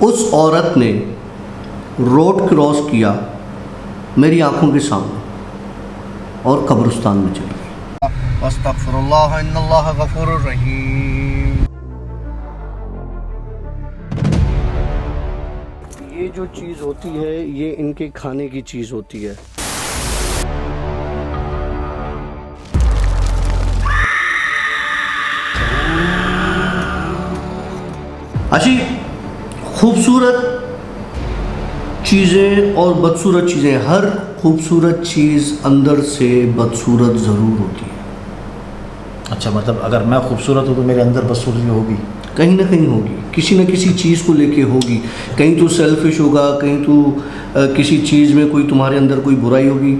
उस औरत ने रोड क्रॉस किया मेरी आंखों के सामने और कब्रिस्तान में चली गई। अस्तगफिरुल्लाह इन्नल्लाह गफूरुर रहीम। ये जो चीज़ होती है ये इनके खाने की चीज़ होती है। अच्छी खूबसूरत चीज़ें और बदसूरत चीज़ें, हर खूबसूरत चीज़ अंदर से बदसूरत ज़रूर होती है। अच्छा, मतलब अगर मैं खूबसूरत हूँ तो मेरे अंदर बदसूरती होगी, कहीं ना कहीं होगी, किसी न किसी चीज़ को लेके होगी। कहीं तो सेल्फिश होगा, कहीं तो किसी चीज़ में कोई तुम्हारे अंदर कोई बुराई होगी।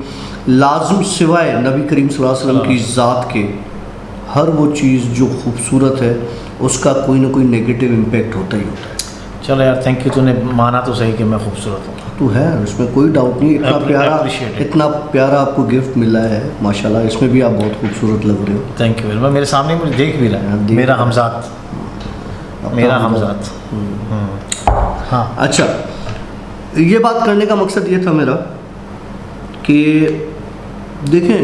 लाज़िम सिवाय नबी करीम सल्लल्लाहु अलैहि वसल्लम की ज़ात के हर वो चीज़ जो खूबसूरत है उसका कोई ना कोई नेगेटिव इम्पैक्ट होता ही होता है। चलो यार, थैंक यू, तूने माना तो सही कि मैं खूबसूरत हूँ। तो है, इसमें कोई डाउट नहीं। इतना प्यारा आपको गिफ्ट मिला है माशाल्लाह, इसमें भी आप बहुत खूबसूरत लग रहे हो। Thank you very much. मेरे सामने मुझे देख भी रहा है मेरा हमजात, मेरा हमजात। हाँ, अच्छा, ये बात करने का मकसद ये था मेरा कि देखें,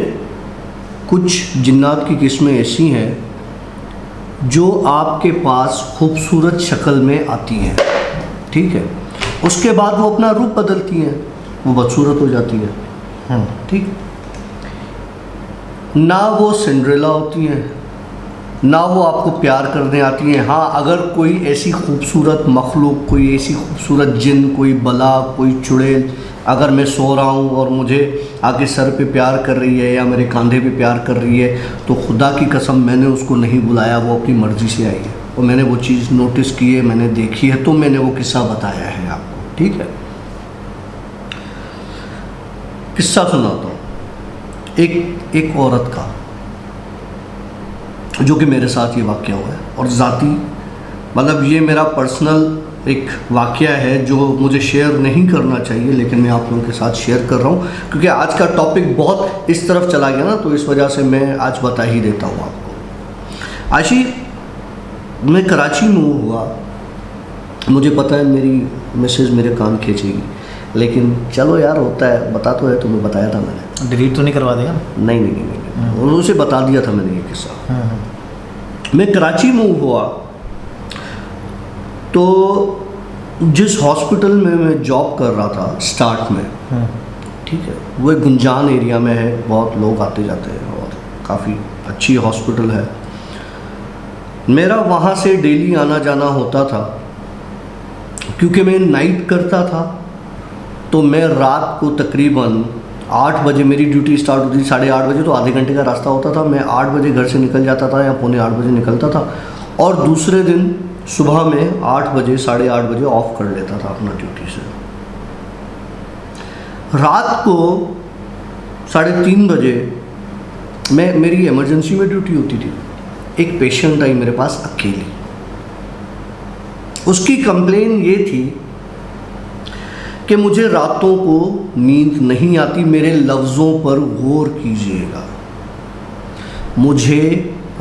कुछ जिन्नात की किस्में ऐसी हैं जो आपके पास खूबसूरत शक्ल में आती हैं, ठीक है, उसके बाद वो अपना रूप बदलती हैं, वो बदसूरत हो जाती है, ठीक। ना वो सिंड्रेला होती हैं, ना वो आपको प्यार करने आती हैं। हाँ, अगर कोई ऐसी खूबसूरत मखलूक, कोई ऐसी खूबसूरत जिन, कोई बला, कोई चुड़ैल अगर मैं सो रहा हूँ और मुझे आगे सर पे प्यार कर रही है या मेरे कंधे पे प्यार कर रही है, तो खुदा की कसम मैंने उसको नहीं बुलाया, वो अपनी मर्ज़ी से आई है और मैंने वो चीज़ नोटिस की है, मैंने देखी है, तो मैंने वो किस्सा बताया है आपको, ठीक है। किस्सा सुनाता हूँ एक औरत का, जो कि मेरे साथ ये वाक़या हुआ है और ज़ाती, मतलब ये मेरा पर्सनल एक वाक़या है जो मुझे शेयर नहीं करना चाहिए, लेकिन मैं आप लोगों के साथ शेयर कर रहा हूँ क्योंकि आज का टॉपिक बहुत इस तरफ चला गया ना, तो इस वजह से मैं आज बता ही देता हूँ आपको। आशी, मैं कराची में हुआ, मुझे पता है मेरी मिसेज़ मेरे कान खींचेगी, लेकिन चलो यार, होता है, बता तो है, तुम्हें बताया था मैंने। डिलीट तो नहीं करवा देगा? नहीं, उसे बता दिया था मैंने ये किस्सा। मैं कराची में हुआ तो जिस हॉस्पिटल में मैं जॉब कर रहा था स्टार्ट में, ठीक है, वो एक गुंजान एरिया में है, बहुत लोग आते जाते हैं और काफ़ी अच्छी हॉस्पिटल है। मेरा वहाँ से डेली आना जाना होता था क्योंकि मैं नाइट करता था, तो मैं रात को तकरीबन 8 बजे मेरी ड्यूटी स्टार्ट होती थी, 8:30 बजे, तो आधे घंटे का रास्ता होता था। मैं 8 बजे घर से निकल जाता था या 7:45 बजे निकलता था और दूसरे दिन सुबह में 8 बजे 8:30 बजे ऑफ कर लेता था अपना ड्यूटी से। रात को 3:30 बजे मेरी इमरजेंसी में ड्यूटी होती थी। एक पेशेंट आई मेरे पास अकेली, उसकी कंप्लेन ये थी कि मुझे रातों को नींद नहीं आती। मेरे लफ्ज़ों पर गौर कीजिएगा, मुझे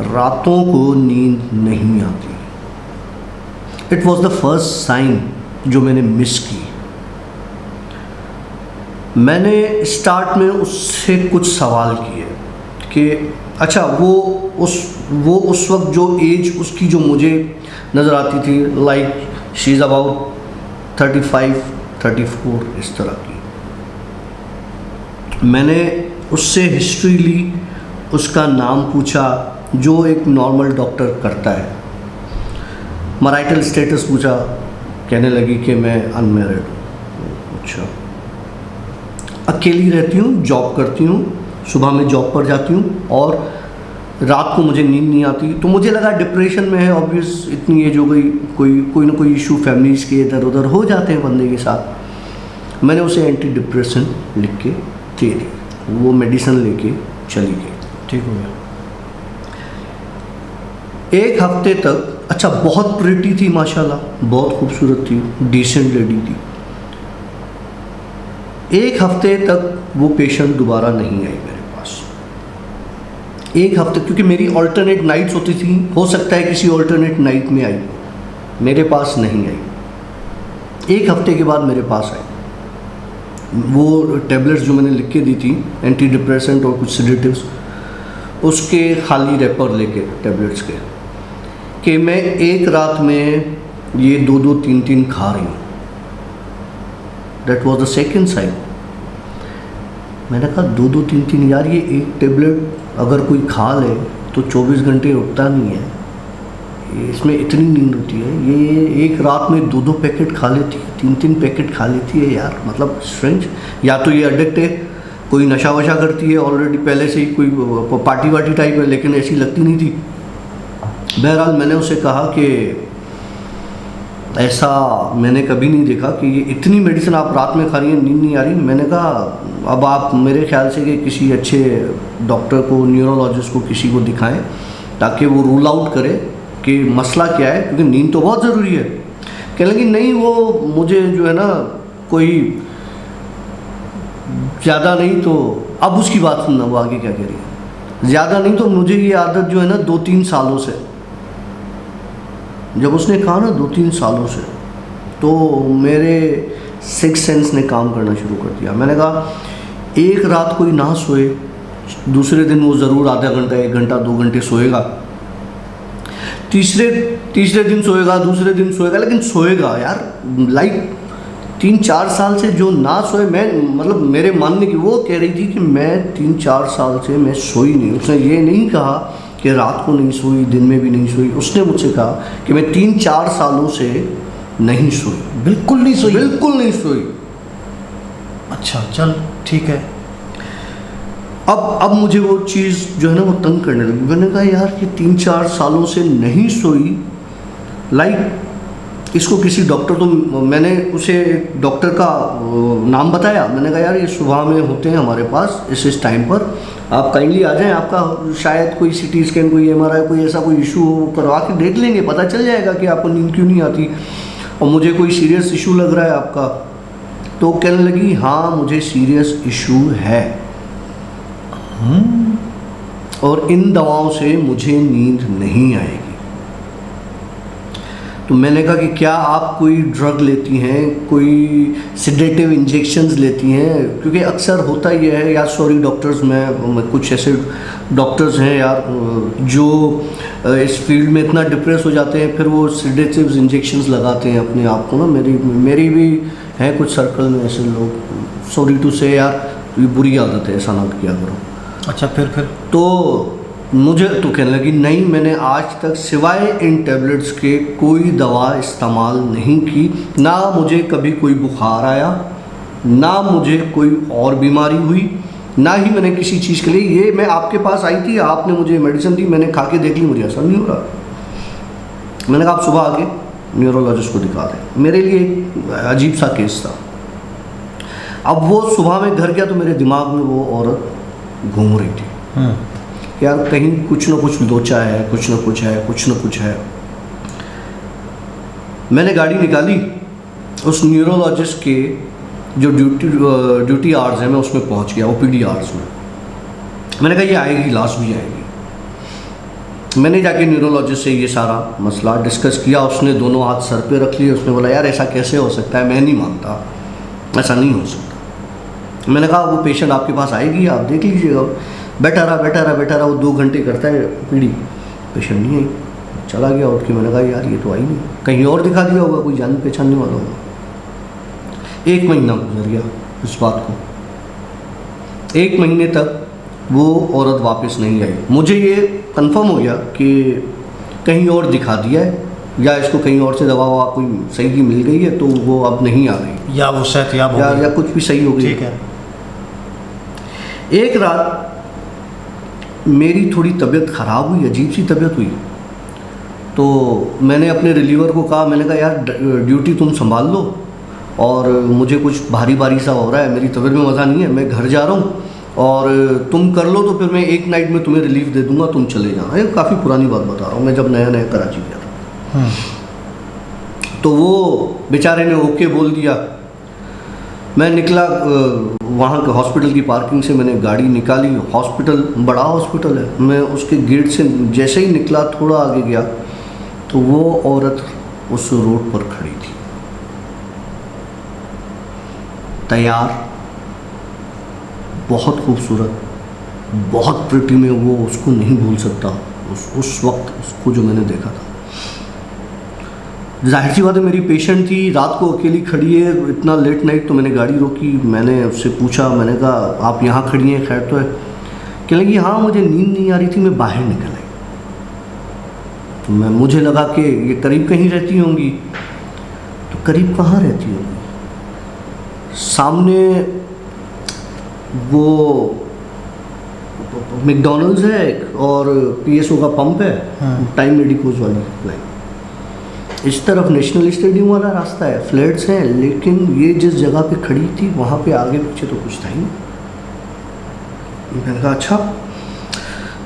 रातों को नींद नहीं आती। It was the first sign जो मैंने मिस की। मैंने स्टार्ट में उससे कुछ सवाल किए कि अच्छा, वो उस वक्त जो एज उसकी जो मुझे नज़र आती थी, लाइक शी इज़ अबाउट 35-34 इस तरह की। मैंने उससे हिस्ट्री ली, उसका नाम पूछा जो एक नॉर्मल डॉक्टर करता है, मैरिटल स्टेटस पूछा, कहने लगी कि मैं अनमैरिड हूँ। अच्छा, अकेली रहती हूँ, जॉब करती हूँ, सुबह में जॉब पर जाती हूँ और रात को मुझे नींद नहीं आती। तो मुझे लगा डिप्रेशन में है, ऑब्वियस, इतनी एज हो गई, कोई ना कोई इशू फैमिलीज़ के इधर उधर हो जाते हैं बंदे के साथ। मैंने उसे एंटी डिप्रेशन लिख के दे दी, वो मेडिसिन लेके चली गई, ठीक हो गया। एक हफ्ते तक, अच्छा, बहुत प्रिटी थी माशाल्लाह, बहुत खूबसूरत थी, डिसेंट लेडी थी। एक हफ्ते तक वो पेशेंट दोबारा नहीं आई मेरे पास। एक हफ्ते, क्योंकि मेरी ऑल्टरनेट नाइट्स होती थी, हो सकता है किसी ऑल्टरनेट नाइट में आई, मेरे पास नहीं आई। 1 हफ्ते के बाद मेरे पास आई। वो टेबलेट्स जो मैंने लिख के दी थी, एंटी डिप्रेसेंट और कुछ सेडेटिव्स, उसके खाली रैपर लेके टेबलेट्स के, कि मैं एक रात में ये 2-2, 3-3 खा रही हूँ। That was the second sign. मैंने कहा 2-2, 3-3 यार, ये एक टेबलेट अगर कोई खा ले तो 24 घंटे उठता नहीं है, इसमें इतनी नींद होती है। ये एक रात में 2-2 पैकेट खा लेती है, 3-3 पैकेट खा लेती है यार, मतलब स्ट्रेंज। या तो ये एडिक्ट है, कोई नशा वशा करती है ऑलरेडी पहले से ही, कोई पार्टी वार्टी टाइप है, लेकिन ऐसी लगती नहीं थी। बहरहाल मैंने उसे कहा कि ऐसा मैंने कभी नहीं देखा कि ये इतनी मेडिसिन आप रात में खा रही हैं, नींद नहीं आ रही। मैंने कहा अब आप मेरे ख्याल से कि किसी अच्छे डॉक्टर को, न्यूरोलॉजिस्ट को, किसी को दिखाएं ताकि वो रूल आउट करे कि मसला क्या है, क्योंकि नींद तो बहुत ज़रूरी है। कहने लगी नहीं, वो मुझे जो है ना कोई ज़्यादा नहीं तो, अब उसकी बात सुनना, वो आगे क्या कह रही है। ज़्यादा नहीं तो मुझे ये आदत जो है ना 2-3 सालों से, जब उसने कहा ना 2-3 सालों से, तो मेरे 6 सेंस ने काम करना शुरू कर दिया। मैंने कहा एक रात कोई ना सोए, दूसरे दिन वो ज़रूर आधा घंटा, 1 घंटा, 2 घंटे सोएगा, तीसरे दिन सोएगा, दूसरे दिन सोएगा, लेकिन सोएगा यार। लाइक 3-4 साल से जो ना सोए, मैं मतलब मेरे मानने की, वो कह रही थी कि मैं 3-4 साल से मैं सोई नहीं। उसने ये नहीं कहा कि रात को नहीं सोई, दिन में भी नहीं सोई। उसने मुझसे कहा कि मैं 3-4 सालों से नहीं सोई, बिल्कुल नहीं सोई। बिल्कुल नहीं सोई। अच्छा, चल ठीक है। अब मुझे वो चीज़ जो है ना वो तंग करने लगी। मैंने कहा यार ये 3-4 सालों से नहीं सोई, लाइक इसको किसी डॉक्टर, तो मैंने उसे डॉक्टर का नाम बताया। मैंने कहा यार ये सुबह में होते हैं हमारे पास इस टाइम पर, आप काइंडली आ जाएं, आपका शायद कोई CT स्कैन, कोई MRI, कोई ऐसा कोई इशू हो, करवा के देख लेंगे, पता चल जाएगा कि आपको नींद क्यों नहीं आती और मुझे कोई सीरियस इशू लग रहा है आपका। तो कहने लगी हाँ मुझे सीरियस इशू है और इन दवाओं से मुझे नींद नहीं आएगी। तो मैंने कहा कि क्या आप कोई ड्रग लेती हैं, कोई सेडेटिव इंजेक्शंस लेती हैं? क्योंकि अक्सर होता ही है यार, सॉरी डॉक्टर्स, मैं कुछ ऐसे डॉक्टर्स हैं यार जो इस फील्ड में इतना डिप्रेस हो जाते हैं, फिर वो सेडेटिव इंजेक्शंस लगाते हैं अपने आप को ना। मेरी भी हैं कुछ सर्कल में ऐसे लोग, सॉरी टू से यार, ये बुरी आदत है, ऐसा ना किया करो। अच्छा, फिर तो मुझे तो कहने लगी नहीं, मैंने आज तक सिवाय इन टैबलेट्स के कोई दवा इस्तेमाल नहीं की, ना मुझे कभी कोई बुखार आया, ना मुझे कोई और बीमारी हुई, ना ही मैंने किसी चीज़ के लिए, ये मैं आपके पास आई थी, आपने मुझे मेडिसिन दी, मैंने खा के देख ली, मुझे असर नहीं हो रहा। मैंने कहा आप सुबह आके न्यूरोलॉजिस्ट को दिखा दें। मेरे लिए एक अजीब सा केस था। अब वो सुबह में घर गया तो मेरे दिमाग में वो औरत घूम रही थी यार, कहीं कुछ ना कुछ लोचा है, कुछ ना कुछ है, कुछ ना कुछ है। मैंने गाड़ी निकाली, उस न्यूरोलॉजिस्ट के जो ड्यूटी आवर्स हैं मैं उसमें पहुंच गया, OPD आवर्स में। मैंने कहा ये आएगी, लास्ट भी आएगी। मैंने जाके न्यूरोलॉजिस्ट से ये सारा मसला डिस्कस किया। उसने दोनों हाथ सर पे रख लिए, उसने बोला यार ऐसा कैसे हो सकता है, मैं नहीं मानता, ऐसा नहीं हो सकता। मैंने कहा वो पेशेंट आपके पास आएगी, आप देख लीजिएगा। बैठा रहा, वो 2 घंटे करता है OPD, पेशेंट नहीं आई, चला गया उठ के। मैंने कहा यार ये तो आई नहीं, कहीं और दिखा दिया होगा, कोई जान पहचानने वाला होगा। 1 महीना गुजर गया इस बात को। 1 महीने तक वो औरत वापस नहीं आई। मुझे ये कंफर्म हो गया कि कहीं और दिखा दिया है, या इसको कहीं और से दवा ववा कोई सही की मिल गई है, तो वो अब नहीं आ रही, या वो सेहतयाब या कुछ भी सही हो गई। ठीक है। एक रात मेरी थोड़ी तबीयत ख़राब हुई, अजीब सी तबीयत हुई, तो मैंने अपने रिलीवर को कहा, मैंने कहा यार ड्यूटी तुम संभाल लो और मुझे कुछ भारी भारी सा हो रहा है, मेरी तबीयत में मज़ा नहीं है, मैं घर जा रहा हूँ और तुम कर लो, तो फिर मैं 1 नाइट में तुम्हें रिलीफ दे दूँगा, तुम चले जाना। ये काफ़ी पुरानी बात बता रहा हूँ, मैं जब नया कराची गया था। तो वो बेचारे ने ओके बोल दिया। मैं निकला वहाँ के हॉस्पिटल की पार्किंग से, मैंने गाड़ी निकाली। हॉस्पिटल बड़ा हॉस्पिटल है, मैं उसके गेट से जैसे ही निकला, थोड़ा आगे गया तो वो औरत उस रोड पर खड़ी थी। तैयार, बहुत खूबसूरत, बहुत प्रिटी में, वो उसको नहीं भूल सकता उस वक्त उसको जो मैंने देखा था। जाहिर सी बात है, मेरी पेशेंट थी, रात को अकेली खड़ी है, इतना लेट नाइट, तो मैंने गाड़ी रोकी, मैंने उससे पूछा, मैंने कहा आप यहाँ खड़ी हैं, खैर तो है? कहने लगी हाँ मुझे नींद नहीं आ रही थी, मैं बाहर निकल आई। तो मुझे लगा कि ये करीब कहीं रहती होंगी। तो करीब कहाँ रहती होंगी? सामने वो मैकडॉनल्ड्स है एक, और PSO का पंप है, टाइम मेडिकोज वाली लाइन। इस तरफ नेशनल स्टेडियम वाला रास्ता है, फ्लैट्स हैं, लेकिन ये जिस जगह पे खड़ी थी वहाँ पे आगे पीछे तो कुछ था ही नहीं। मैंने कहा अच्छा,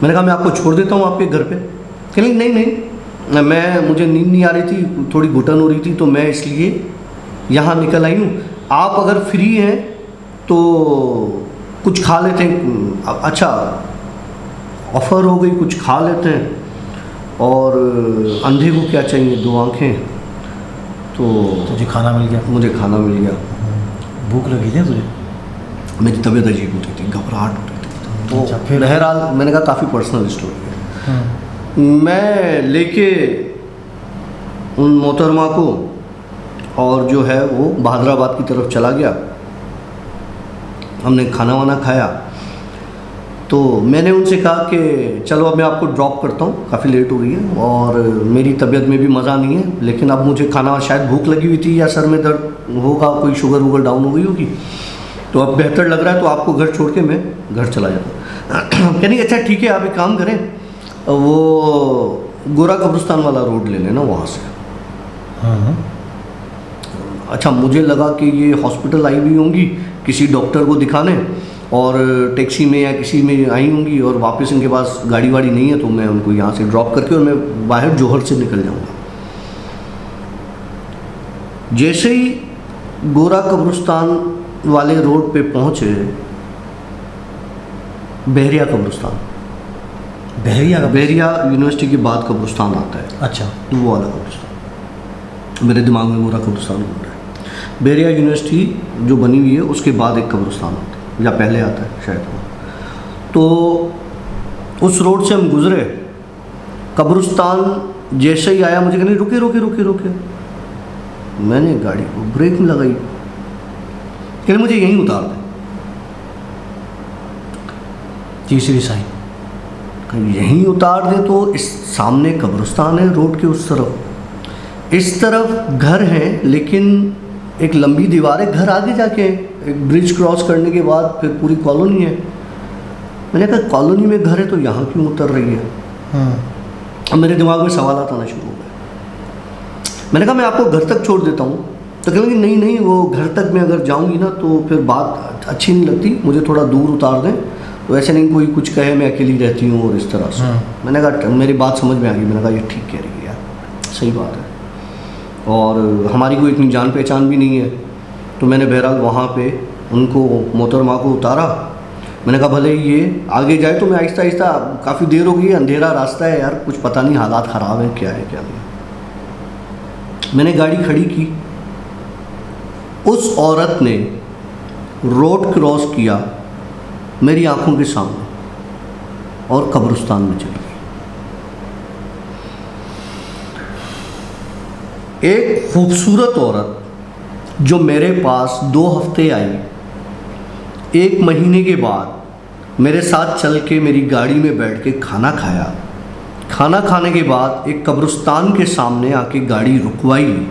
मैंने कहा मैं आपको छोड़ देता हूँ आपके घर पे। कहने नहीं नहीं, मुझे नींद नहीं आ रही थी, थोड़ी घुटन हो रही थी, तो मैं इसलिए यहाँ निकल आई हूँ। आप अगर फ्री हैं तो कुछ खा लेते हैं। अच्छा, ऑफ़र हो गई, कुछ खा लेते हैं। और अंधे को क्या चाहिए, 2 आँखें। तो तुझे खाना मिल गया? मुझे खाना मिल गया। भूख लगी थी तुझे? मेरी तबीयत अजीब होती थी, घबराहट होती थी। तो अच्छा, फिर? बहरहाल मैंने कहा काफ़ी पर्सनल स्टोरी है। मैं लेके उन मोहतरमा को और जो है वो बहादुराबाद की तरफ चला गया। हमने खाना वाना खाया, तो मैंने उनसे कहा कि चलो अब मैं आपको ड्रॉप करता हूँ, काफ़ी लेट हो रही है और मेरी तबीयत में भी मज़ा नहीं है, लेकिन अब मुझे खाना, शायद भूख लगी हुई थी या सर में दर्द होगा, कोई शुगर वुगर डाउन हो गई होगी, तो अब बेहतर लग रहा है, तो आपको घर छोड़ के मैं घर चला जाता हूँ। कहनी अच्छा ठीक है, आप एक काम करें, वो गोरा कब्रिस्तान वाला रोड ले लेना वहाँ से। अच्छा, मुझे लगा कि ये हॉस्पिटल आई हुई होंगी किसी डॉक्टर को दिखाने, और टैक्सी में या किसी में आई होंगी, और वापस इनके पास गाड़ी वाड़ी नहीं है, तो मैं उनको यहाँ से ड्रॉप करके और मैं बाहर जौहर से निकल जाऊँगा। जैसे ही गोरा कब्रिस्तान वाले रोड पे पहुँचे, बहरिया कब्रिस्तान, बहरिया यूनिवर्सिटी के बाद कब्रिस्तान आता है। अच्छा, तो वो वाला कब्रिस्तान, मेरे दिमाग में गोरा कब्रिस्तान घूम रहा है। बहरिया यूनिवर्सिटी जो बनी हुई है उसके बाद एक कब्रिस्तान आता है, या पहले आता है शायद वो। तो उस रोड से हम गुजरे, कब्रिस्तान जैसे ही आया, मुझे कहने रुके रुके रुके रुके। मैंने गाड़ी को ब्रेक में लगाई, कहने मुझे यहीं उतार दे। तीसरी साइन, यहीं उतार दे, तो इस सामने कब्रिस्तान है रोड के उस तरफ, इस तरफ घर है, लेकिन एक लंबी दीवार है, घर आगे जाके एक ब्रिज क्रॉस करने के बाद फिर पूरी कॉलोनी है। मैंने कहा कॉलोनी में घर है तो यहाँ क्यों उतर रही है? अब मेरे दिमाग में सवाल आना शुरू हो गए। मैंने कहा मैं आपको घर तक छोड़ देता हूँ। तो कहेंगे नहीं नहीं, वो घर तक मैं अगर जाऊँगी ना तो फिर बात अच्छी नहीं लगती, मुझे थोड़ा दूर उतार दें, तो ऐसे नहीं कोई कुछ कहे मैं अकेली रहती हूँ और इस तरह से। मैंने कहा मेरी बात समझ में आ गई। मैंने कहा ये ठीक कह रही है यार, सही बात है, और हमारी कोई इतनी जान पहचान भी नहीं है। तो मैंने बहरहाल वहाँ पे उनको, मोहतरमा को उतारा। मैंने कहा भले ये आगे जाए तो मैं आहिस्ता आहिस्ता, काफ़ी देर हो गई है, अंधेरा रास्ता है यार, कुछ पता नहीं हालात ख़राब हैं, क्या है क्या नहीं। मैंने गाड़ी खड़ी की, उस औरत ने रोड क्रॉस किया मेरी आंखों के सामने और कब्रिस्तान में चली गई। एक खूबसूरत औरत जो मेरे पास 2 हफ्ते आई, 1 महीने के बाद मेरे साथ चल के मेरी गाड़ी में बैठ के खाना खाया, खाना खाने के बाद एक कब्रिस्तान के सामने आके गाड़ी रुकवाई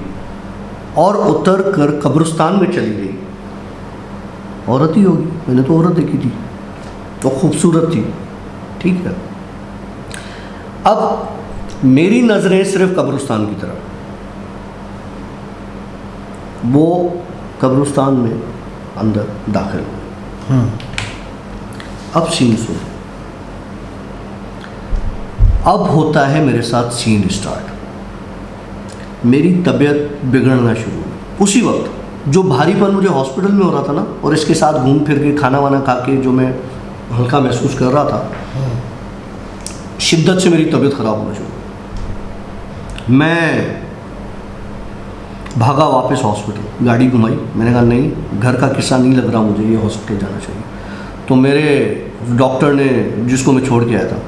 और उतर कर कब्रिस्तान में चली गई। औरत ही होगी, मैंने तो औरत देखी थी, तो खूबसूरत थी, ठीक है। अब मेरी नज़रें सिर्फ कब्रिस्तान की तरफ, वो कब्रिस्तान में अंदर दाखिल हुए। अब सीन सुनो, अब होता है मेरे साथ सीन स्टार्ट। मेरी तबीयत बिगड़ना शुरू हुई उसी वक्त। जो भारीपन मुझे हॉस्पिटल में हो रहा था ना, और इसके साथ घूम फिर के खाना वाना खा के जो मैं हल्का महसूस कर रहा था, शिद्दत से मेरी तबीयत ख़राब होना शुरू। मैं भागा वापस हॉस्पिटल, गाड़ी घुमाई। मैंने कहा नहीं, घर का किस्सा नहीं लग रहा मुझे, ये हॉस्पिटल जाना चाहिए। तो मेरे डॉक्टर ने, जिसको मैं छोड़ के आया था,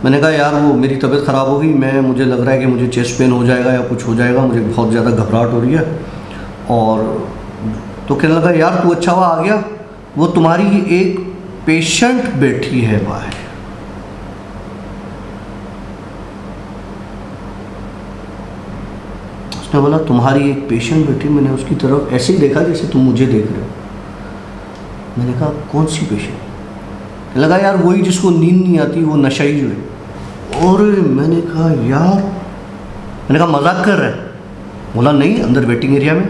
मैंने कहा यार वो मेरी तबीयत ख़राब होगी, मुझे लग रहा है कि मुझे चेस्ट पेन हो जाएगा या कुछ हो जाएगा, मुझे बहुत ज़्यादा घबराहट हो रही है। और तो कहने लगा यार तू अच्छा हुआ आ गया, वो तुम्हारी एक पेशेंट बैठी है बाहर। उसने बोला तुम्हारी एक पेशेंट बैठी। मैंने उसकी तरफ ऐसे ही देखा जैसे तुम मुझे देख रहे हो। मैंने कहा कौन सी पेशेंट? लगा यार वही जिसको नींद नहीं आती, वो नशाई जो है। और मैंने कहा यार, मैंने कहा मजाक कर रहा है? बोला नहीं, अंदर वेटिंग एरिया में।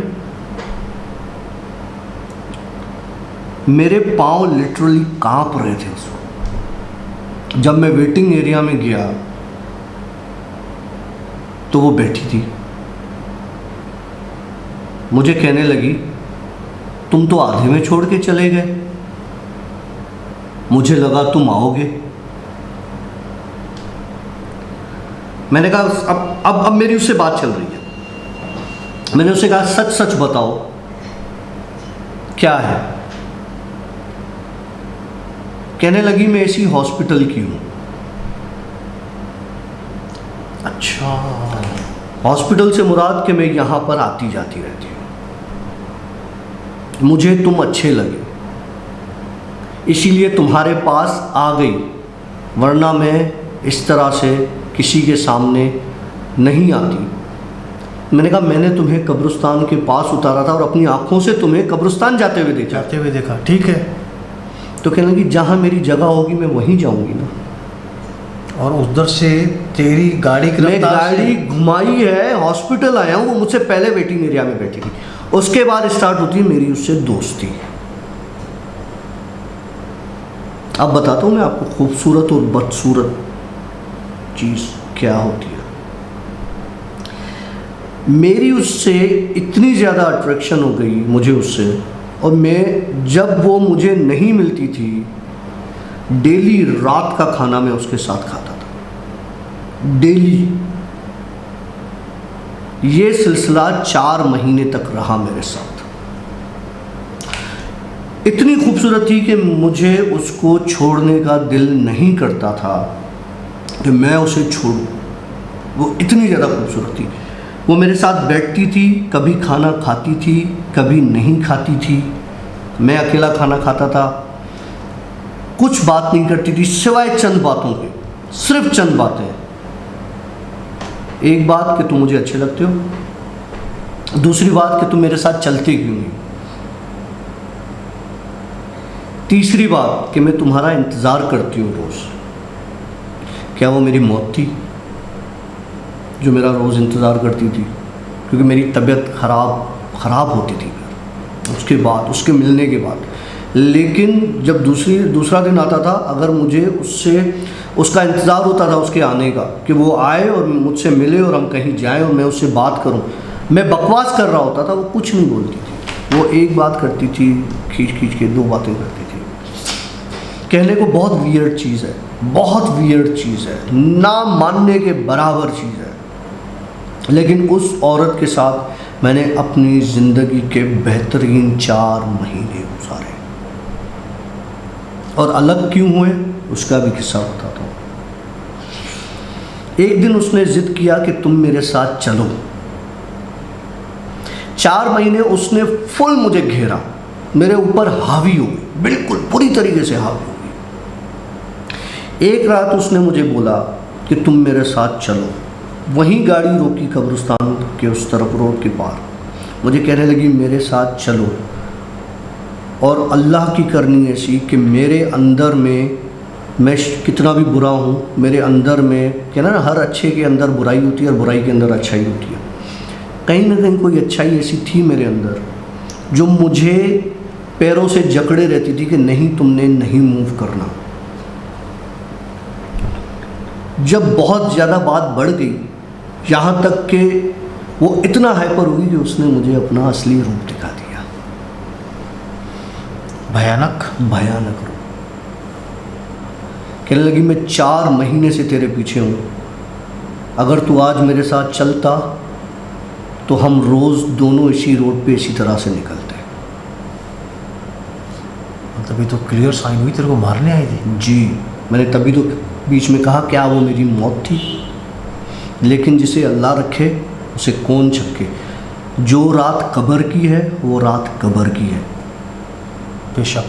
मेरे पाँव लिटरली कांप रहे थे उस वक्त। जब मैं वेटिंग एरिया में गया तो वो बैठी थी। मुझे कहने लगी तुम तो आधे में छोड़ के चले गए, मुझे लगा तुम आओगे। मैंने कहा अब मेरी उससे बात चल रही है। मैंने उससे कहा सच सच बताओ क्या है? कहने लगी मैं इसी हॉस्पिटल की हूं। अच्छा, हॉस्पिटल से मुराद कि मैं यहां पर आती जाती रहती हूं, मुझे तुम अच्छे लगे इसीलिए तुम्हारे पास आ गई, वरना मैं इस तरह से किसी के सामने नहीं आती। मैंने कहा मैंने तुम्हें कब्रिस्तान के पास उतारा था और अपनी आंखों से तुम्हें कब्रिस्तान जाते हुए देखा। ठीक है। तो कहने लगी जहाँ मेरी जगह होगी मैं वहीं जाऊंगी ना। और उधर से तेरी गाड़ी की मैं गाड़ी घुमाई है, हॉस्पिटल आया हूँ, वो मुझसे पहले वेटिंग एरिया में बैठी थी। उसके बाद स्टार्ट होती है मेरी उससे दोस्ती। अब बताता हूँ मैं आपको खूबसूरत और बदसूरत चीज़ क्या होती है। मेरी उससे इतनी ज़्यादा अट्रैक्शन हो गई मुझे उससे, और मैं जब वो मुझे नहीं मिलती थी डेली रात का खाना मैं उसके साथ खाता था, डेली। ये सिलसिला 4 महीने तक रहा मेरे साथ। इतनी खूबसूरत थी कि मुझे उसको छोड़ने का दिल नहीं करता था कि मैं उसे छोड़ूं। वो इतनी ज़्यादा खूबसूरत थी। वो मेरे साथ बैठती थी, कभी खाना खाती थी, कभी नहीं खाती थी। मैं अकेला खाना खाता था, कुछ बात नहीं करती थी सिवाय चंद बातों के, सिर्फ चंद बातें। एक बात कि तुम मुझे अच्छे लगते हो, दूसरी बात कि तुम मेरे साथ चलते क्यों नहीं, तीसरी बात कि मैं तुम्हारा इंतज़ार करती हूँ रोज़। क्या वो मेरी मौत थी जो मेरा रोज़ इंतज़ार करती थी? क्योंकि मेरी तबीयत ख़राब होती थी उसके बाद, उसके मिलने के बाद। लेकिन जब दूसरा दिन आता था, अगर मुझे उसका इंतज़ार होता था उसके आने का, कि वो आए और मुझसे मिले और हम कहीं जाएं और मैं उससे बात करूं, मैं बकवास कर रहा होता था, वो कुछ नहीं बोलती थी। वो एक बात करती थी, खींच के 2 बातें करती थी। कहने को बहुत वियर्ड चीज़ है, बहुत वियर्ड चीज़ है, ना मानने के बराबर चीज़ है। लेकिन उस औरत के साथ मैंने अपनी ज़िंदगी के बेहतरीन 4 महीने गुजारे। और अलग क्यों हुए उसका भी किस्सा बताता हूँ। एक दिन उसने ज़िद किया कि तुम मेरे साथ चलो। 4 महीने उसने फुल मुझे घेरा, मेरे ऊपर हावी हो गई, बिल्कुल पूरी तरीके से हावी हो गई। एक रात उसने मुझे बोला कि तुम मेरे साथ चलो। वहीं गाड़ी रोकी कब्रिस्तान के उस तरफ, रोड के पार। मुझे कहने लगी मेरे साथ चलो। और अल्लाह की करनी ऐसी कि मेरे अंदर में, मैं कितना भी बुरा हूँ, मेरे अंदर में, कहना ना हर अच्छे के अंदर बुराई होती है और बुराई के अंदर अच्छाई होती है। कहीं ना कहीं कोई अच्छाई ऐसी थी मेरे अंदर जो मुझे पैरों से जकड़े रहती थी कि नहीं, तुमने नहीं मूव करना। जब बहुत ज़्यादा बात बढ़ गई, यहाँ तक कि वो इतना हाइपर हुई कि उसने मुझे अपना असली रूप दिखा दिया। भयानक रूप। कहने लगी मैं 4 महीने से तेरे पीछे हूँ, अगर तू आज मेरे साथ चलता तो हम रोज़ दोनों इसी रोड पे इसी तरह से निकलते हैं। तभी तो क्लियर साइन हुई, तेरे को मारने आई थी। जी, मैंने तभी तो बीच में कहा क्या वो मेरी मौत थी, लेकिन जिसे अल्लाह रखे उसे कौन छके। जो रात कब्र की है वो रात कब्र की है, बेशक।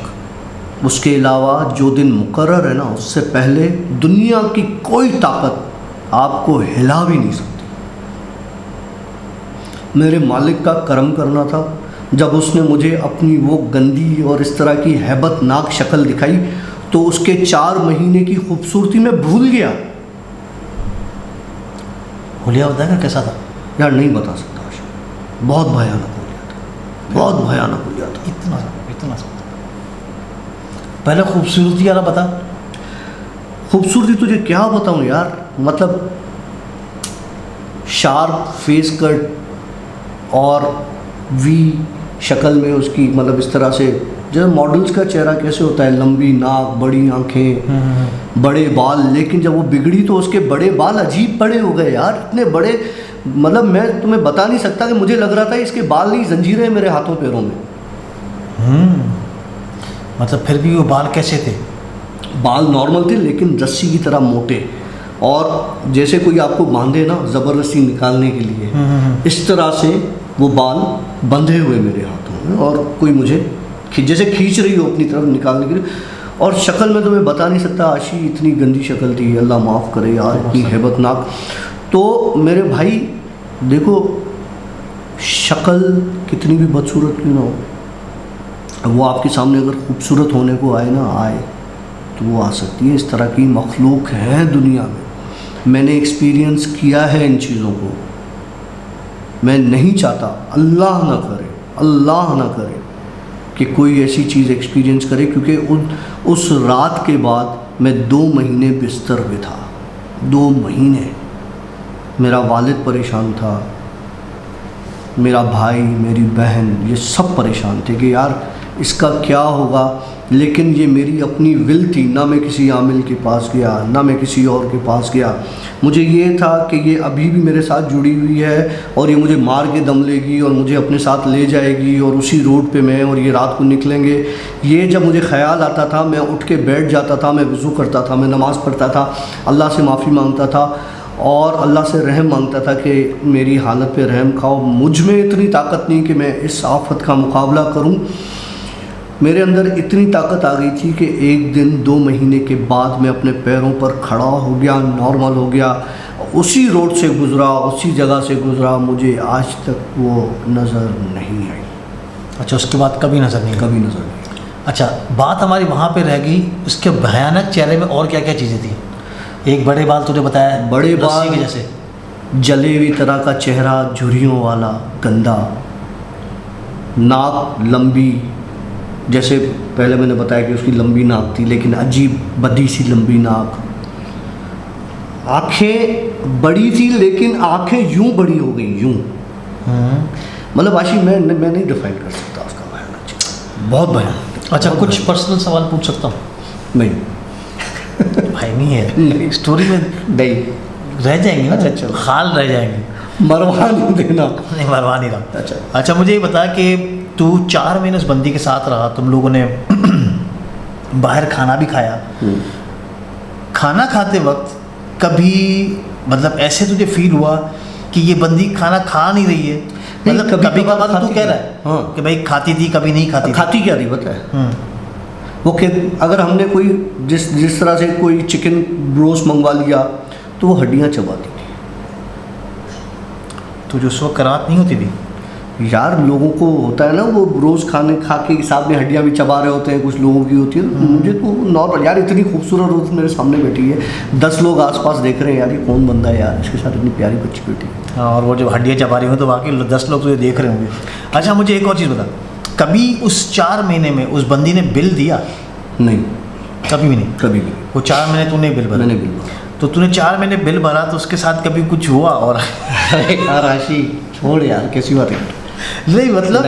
उसके अलावा जो दिन मुकर्रर है ना, उससे पहले दुनिया की कोई ताकत आपको हिला भी नहीं सकती। मेरे मालिक का करम करना था, जब उसने मुझे अपनी वो गंदी और इस तरह की हैबतनाक शक्ल दिखाई तो उसके 4 महीने की खूबसूरती में भूल गया। हुलिया बताएगा कैसा था? यार नहीं बता सकता, बहुत भयानक हो गया था, बहुत भयानक हो गया था। इतना पहले खूबसूरती वाला बता। खूबसूरती तुझे क्या बताऊं यार, मतलब शार्प फेस कट और वी शक्ल में उसकी, मतलब इस तरह से जैसे मॉडल्स का चेहरा कैसे होता है, लंबी नाक, बड़ी आंखें, बड़े बाल। लेकिन जब वो बिगड़ी तो उसके बड़े बाल अजीब बड़े हो गए यार, इतने बड़े, मतलब मैं तुम्हें बता नहीं सकता कि मुझे लग रहा था इसके बाल नहीं, जंजीरें हैं मेरे हाथों पैरों में। मतलब फिर भी वो बाल कैसे थे? बाल नॉर्मल थे लेकिन रस्सी की तरह मोटे, और जैसे कोई आपको बांधे ना ज़बरदस्ती निकालने के लिए, इस तरह से वो बाल बंधे हुए मेरे हाथों में, और कोई मुझे जैसे खींच रही हो अपनी तरफ निकालने के लिए। और शक्ल में तो मैं बता नहीं सकता आशी, इतनी गंदी शक्ल थी, अल्लाह माफ़ करे यार, इतनी हैबतनाक। तो मेरे भाई देखो, शक्ल कितनी भी बदसूरत क्यों ना हो, वो आपके सामने अगर खूबसूरत होने को आए ना आए तो वो आ सकती है। इस तरह की मखलूक है दुनिया में, मैंने एक्सपीरियंस किया है इन चीज़ों को। मैं नहीं चाहता, अल्लाह ना करे, अल्लाह ना करे कि कोई ऐसी चीज़ एक्सपीरियंस करे, क्योंकि उस रात के बाद मैं 2 महीने बिस्तर पे था। 2 महीने मेरा वालिद परेशान था, मेरा भाई, मेरी बहन, ये सब परेशान थे कि यार इसका क्या होगा। लेकिन ये मेरी अपनी विल थी, ना मैं किसी आमिल के पास गया, ना मैं किसी और के पास गया। मुझे ये था कि ये अभी भी मेरे साथ जुड़ी हुई है और ये मुझे मार के दम लेगी और मुझे अपने साथ ले जाएगी, और उसी रोड पे मैं और ये रात को निकलेंगे। ये जब मुझे ख़्याल आता था मैं उठ के बैठ जाता था, मैं वज़ू करता था, मैं नमाज़ पढ़ता था, अल्लाह से माफ़ी मांगता था और अल्लाह से रहम मांगता था कि मेरी हालत पे रहम खाओ। मुझ में इतनी ताकत नहीं कि मैं इस आफत का मुकाबला करूं। मेरे अंदर इतनी ताकत आ गई थी कि एक दिन 2 महीने के बाद मैं अपने पैरों पर खड़ा हो गया, नॉर्मल हो गया, उसी रोड से गुज़रा, उसी जगह से गुज़रा, मुझे आज तक वो नज़र नहीं आई। अच्छा, उसके बाद कभी नज़र नहीं? कभी नज़र नहीं। अच्छा, बात हमारी वहाँ पे रह गई, उसके भयानक चेहरे में और क्या क्या चीज़ें थी? एक बड़े बाल तुझे बताया, बड़े बाल के जैसे, जले हुई तरह का चेहरा, झुर्रियों वाला, गंदा, नाक लंबी, जैसे पहले मैंने बताया कि उसकी लंबी नाक थी लेकिन अजीब बदी सी लंबी नाक। आँखें बड़ी थी लेकिन आँखें यूं बड़ी हो गई, यूं। मतलब आशी मैं नहीं डिफाइन कर सकता उसका भयानक चीज़, बहुत भयानक। अच्छा, कुछ पर्सनल सवाल पूछ सकता हूँ? नहीं भाई नहीं है, नहीं। स्टोरी में नहीं रह जाएंगे ना। अच्छा, चलो। खाल रह जाएंगे, मरवा नहीं देना। नहीं मरवा नहीं रहा। अच्छा अच्छा, मुझे ये बता कि तू 4 महीने उस बंदी के साथ रहा, तुम लोगों ने बाहर खाना भी खाया। खाना खाते वक्त कभी मतलब ऐसे तुझे फील हुआ कि ये बंदी खाना खा नहीं रही है? मतलब कभी कभार तू कह रहा है हाँ कि भाई खाती थी, कभी नहीं खाती। खाती क्या थी पता है? वो कि अगर हमने कोई जिस तरह से कोई चिकन ब्रोस्ट मंगवा लिया तो वो हड्डियाँ चबाती थी। तो जो उस वक्त कराहत नहीं होती थी? यार लोगों को होता है ना, वो रोज़ खा के साथ में हड्डियाँ भी चबा रहे होते हैं, कुछ लोगों की होती है। मुझे तो नॉर्मल, यार इतनी खूबसूरत रोज़ मेरे सामने बैठी है, 10 लोग आसपास देख रहे हैं, यार ये कौन बंदा है यार, इसके साथ इतनी प्यारी बच्ची बैठी है। हाँ, और वो जब हड्डियाँ चबा रही हो तो बाकी 10 लोग तुझे देख रहे होंगे। अच्छा, मुझे एक और चीज़ बता, कभी उस 4 महीने में उस बंदी ने बिल दिया? नहीं, कभी भी नहीं? कभी भी। वो 4 महीने तूने बिल भरा? मैंने बिल भरा। तो तूने 4 महीने बिल भरा तो उसके साथ कभी कुछ हुआ? और यार राशि छोड़ यार, कैसी बात है? नहीं मतलब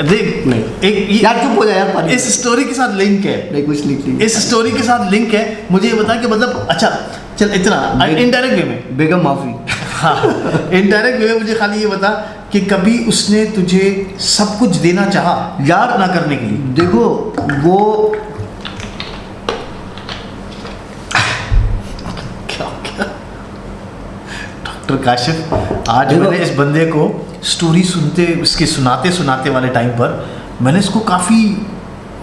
देख, नहीं एक यार चुप हो जा यार, पानी इस स्टोरी के साथ लिंक है। नहीं कुछ लिख ली, इस स्टोरी के साथ लिंक है। मुझे ये बता कि मतलब, अच्छा चल, इतना इनडायरेक्ट वे में, बेगम माफ़ी। हाँ, इनडायरेक्ट वे में मुझे खाली ये बता कि कभी उसने तुझे सब कुछ देना चाहा यार ना करने के लिए? देखो वो डॉक्टर काशिफ, आज मैंने इस बंदे को स्टोरी सुनाते वाले टाइम पर मैंने इसको काफ़ी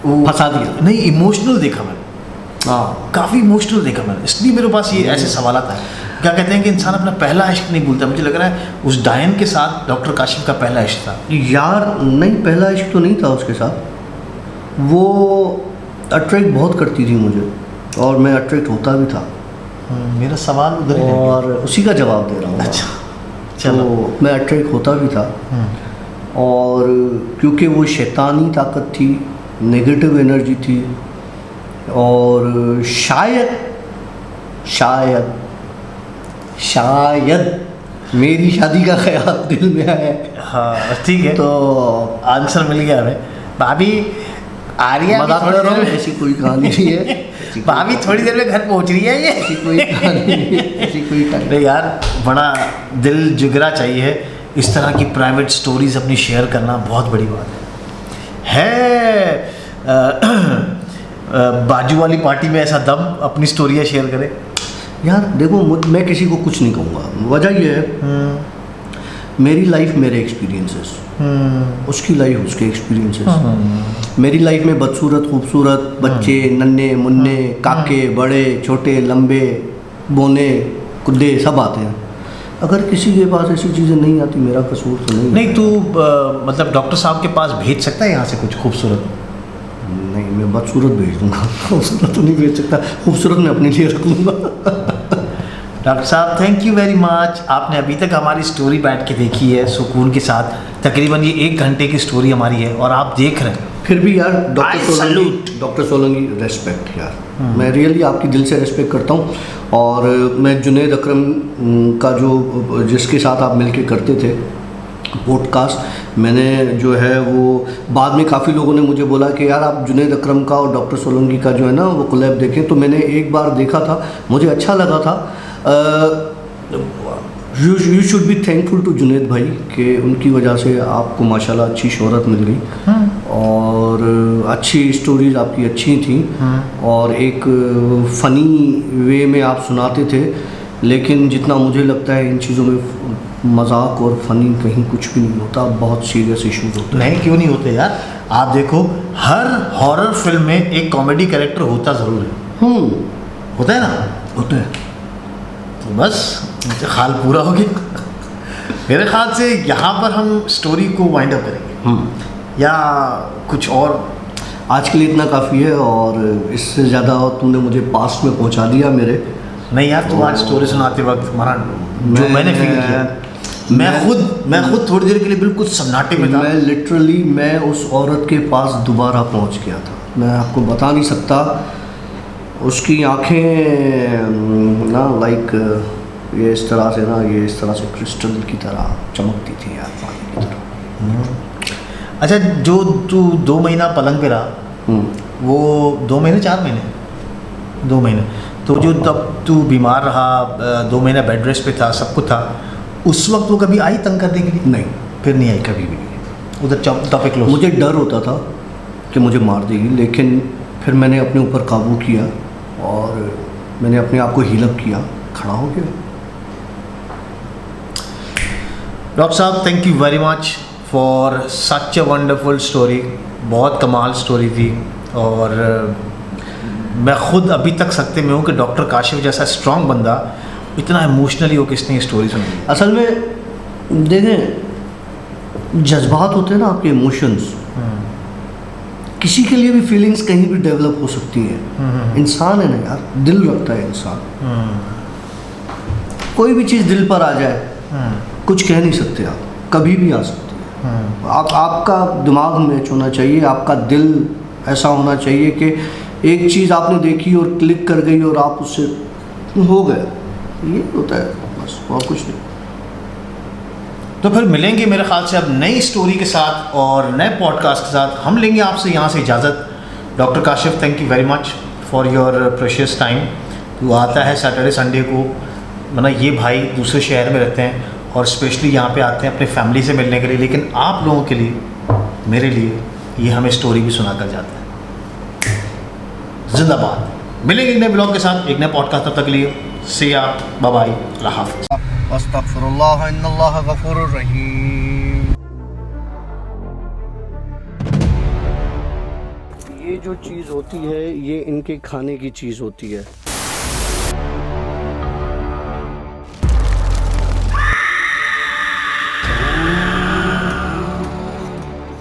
फंसा दिया। नहीं, इमोशनल देखा मैंने, हाँ काफ़ी इमोशनल देखा मैंने, इसलिए मेरे पास ये ऐसे सवाल आता है। क्या कहते हैं कि इंसान अपना पहला इश्क नहीं भूलता, मुझे लग रहा है उस डायन के साथ डॉक्टर काशिफ का पहला इश्क था। यार नहीं, पहला इश्क तो नहीं था उसके साथ, वो अट्रैक्ट बहुत करती थी मुझे और मैं अट्रैक्ट होता भी था। मेरा सवाल उधर है। और उसी का जवाब दे रहा हूँ। अच्छा चलो। तो मैं अट्रैक्ट होता भी था और क्योंकि वो शैतानी ताकत थी, नेगेटिव एनर्जी थी और शायद मेरी शादी का ख्याल दिल में आया। हाँ ठीक है, तो आंसर मिल गया हमें। भाभी आर्या मजाक कर रहा हूँ, ऐसी कोई कहानी नहीं है। भाभी थोड़ी देर में घर पहुंच रही है ये। ऐसी कोई कहानी नहीं है, ऐसी कोई कहानी। नहीं यार, बड़ा दिल जिगरा चाहिए, इस तरह की प्राइवेट स्टोरीज अपनी शेयर करना बहुत बड़ी बात है। बाजू वाली पार्टी में ऐसा दम अपनी स्टोरियाँ शेयर करे। यार देखो मैं किसी को कुछ नहीं कहूँगा, वजह यह है मेरी लाइफ मेरे एक्सपीरियंसेस, उसकी लाइफ उसके एक्सपीरियंसेस। मेरी लाइफ में बदसूरत खूबसूरत बच्चे, नन्हे मुन्ने, काके, बड़े छोटे, लंबे बोने कुद्दे सब आते हैं। अगर किसी के पास ऐसी चीज़ें नहीं आती, मेरा कसूर तो नहीं। तू मतलब डॉक्टर साहब के पास भेज सकता है यहाँ से कुछ खूबसूरत? नहीं, मैं बदसूरत भेज दूँगा, खूबसूरत तो नहीं भेज सकता, खूबसूरत मैं अपने लिए रख लूँगा। डॉक्टर साहब थैंक यू वेरी मच। आपने अभी तक हमारी स्टोरी बैठ के देखी है सुकून के साथ, तकरीबन ये 1 घंटे की स्टोरी हमारी है और आप देख रहे हैं। फिर भी यार डॉक्टर सोलंकी रेस्पेक्ट यार, मैं रियली आपकी दिल से रेस्पेक्ट करता हूँ। और मैं जुनैद अकरम का जो जिसके साथ आप मिलके करते थे पॉडकास्ट, मैंने जो है वो बाद में काफ़ी लोगों ने मुझे बोला कि यार आप जुनैद अकरम का और डॉक्टर सोलंकी का जो है ना वो कोलैब देखें। तो मैंने एक बार देखा था, मुझे अच्छा लगा था। You should be thankful to Junaid भाई कि उनकी वजह से आपको माशाल्लाह अच्छी शोहरत मिल गई और अच्छी स्टोरीज आपकी अच्छी थी और एक फ़नी वे में आप सुनाते थे। लेकिन जितना मुझे लगता है इन चीज़ों में मजाक और फ़नी कहीं कुछ भी नहीं होता, बहुत सीरियस इशूज़ होते हैं। नहीं क्यों नहीं होते यार, आप देखो हर हॉरर फिल्म में एक कॉमेडी कैरेक्टर होता ज़रूर है। होता है ना? होता है। तो बस ख्याल पूरा हो गया। मेरे ख्याल से यहाँ पर हम स्टोरी को वाइंड अप करेंगे या कुछ और? आज के लिए इतना काफ़ी है और इससे ज़्यादा तुमने मुझे पास्ट में पहुँचा दिया मेरे। नहीं यार, तुम आज स्टोरी सुनाते वक्त हमारा जो मैंने फील किया, मैं खुद थोड़ी देर के लिए बिल्कुल सन्नाटे में था। मैं लिटरली मैं उस औरत के पास दोबारा पहुंच गया था, मैं आपको बता नहीं सकता। उसकी आंखें ना लाइक ये इस तरह से क्रिस्टल की तरह चमकती थी यार, पानी की तरह। अच्छा, जो तू 2 महीना पलंग पे रहा, वो 2 महीने 4 महीने 2 महीने, तो जो तब तू बीमार रहा, 2 महीना बेड रेस्ट पे था, सब कुछ था, उस वक्त वो कभी आई तंग करने के लिए? नहीं, फिर नहीं आई कभी भी नहीं। उधर टॉपिक क्लोज। मुझे डर होता था कि मुझे मार देगी, लेकिन फिर मैंने अपने ऊपर काबू किया और मैंने अपने आप को हील अप किया, खड़ा हो गया। डॉक्टर साहब thank you very much for such a wonderful story. बहुत कमाल स्टोरी थी और मैं खुद अभी तक सकते में हूँ कि डॉक्टर काशिफ जैसा स्ट्रॉन्ग बंदा इतना इमोशनली हो किसने ये स्टोरी सुनी। असल में देखें, जज्बात होते हैं ना आपके, इमोशंस, किसी के लिए भी फीलिंग्स कहीं भी डेवलप हो सकती हैं। इंसान है ना यार, दिल रखता है इंसान। कोई भी चीज़ दिल पर आ जाए कुछ कह नहीं सकते आप, कभी भी आ सकती है। आपका दिमाग मैच होना चाहिए, आपका दिल ऐसा होना चाहिए कि एक चीज़ आपने देखी और क्लिक कर गई और आप उससे हो गए, ये होता है बस, और कुछ नहीं। तो फिर मिलेंगे मेरे ख्याल से अब नई स्टोरी के साथ और नए पॉडकास्ट के साथ। हम लेंगे आपसे यहाँ से इजाज़त। Doctor Kashif thank you very much for your precious time. तू आता है सैटरडे संडे को, मतलब ये भाई दूसरे शहर में रहते हैं और स्पेशली यहाँ पे आते हैं अपने फैमिली से मिलने के लिए, लेकिन आप लोगों के लिए, मेरे लिए ये हमें स्टोरी भी सुना कर जाते हैं। जिंदाबाद। मिलेंगे एक नए ब्लॉग के साथ, एक नए पॉडकास्ट, तब तक के लिए से आप बाय बाय, अल्लाह हाफ़िज़। अस्तगफिरुल्लाह इन्नल्लाह गफूरुर रहीम। ये जो चीज़ होती है ये इनके खाने की चीज़ होती है।